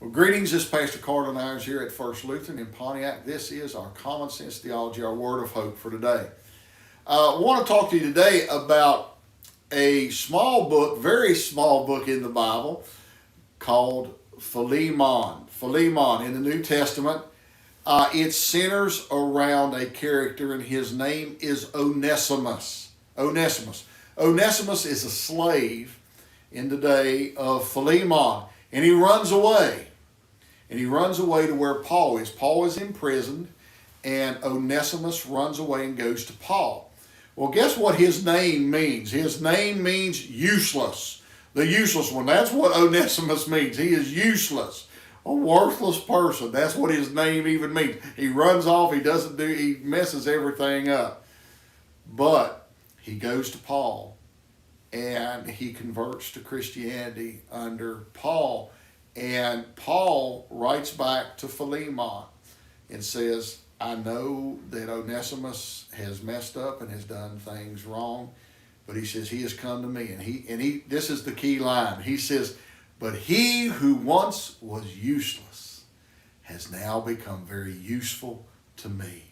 Well, greetings. This is Pastor Carl Irons here at First Lutheran in Pontiac. This is our Common Sense Theology, our Word of Hope for today. I want to talk to you today about a small book, very small book in the Bible called Philemon. Philemon in the New Testament. It centers around a character, and his name is Onesimus. Onesimus is a slave in the day of Philemon, and he runs away. And he runs away to where Paul is. Paul is imprisoned, and Onesimus runs away and goes to Paul. Well, guess what his name means? His name means useless. The useless one. That's what Onesimus means. He is useless. A worthless person. That's what his name even means. He runs off. He messes everything up. But he goes to Paul, and he converts to Christianity under Paul. And Paul writes back to Philemon and says, I know that Onesimus has messed up and has done things wrong, but he says he has come to me. And he this is the key line. He says, but he who once was useless has now become very useful to me.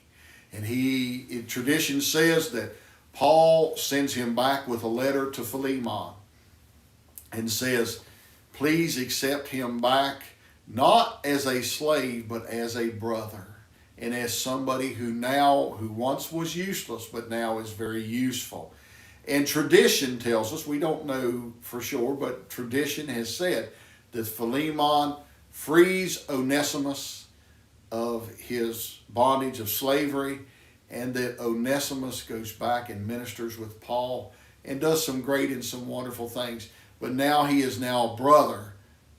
And tradition says that Paul sends him back with a letter to Philemon and says, please accept him back, not as a slave, but as a brother, and as somebody who once was useless, but now is very useful. And tradition tells us, we don't know for sure, but tradition has said that Philemon frees Onesimus of his bondage of slavery, and that Onesimus goes back and ministers with Paul and does some great and some wonderful things. But now he is now a brother,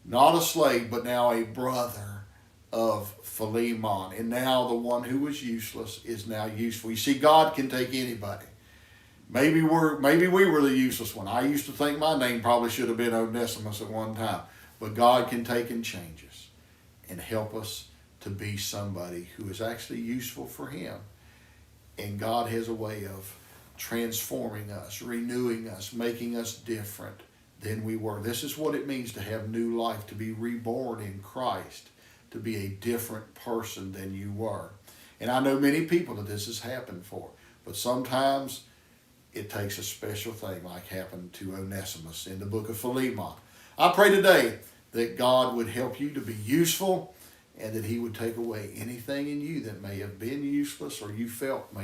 not a slave, but now a brother of Philemon. And now the one who was useless is now useful. You see, God can take anybody. Maybe we were the useless one. I used to think my name probably should have been Onesimus at one time. But God can take and change us and help us to be somebody who is actually useful for Him. And God has a way of transforming us, renewing us, making us different than we were. This is what it means to have new life, to be reborn in Christ, to be a different person than you were. And I know many people that this has happened for, but sometimes it takes a special thing like happened to Onesimus in the book of Philemon. I pray today that God would help you to be useful, and that He would take away anything in you that may have been useless or you felt may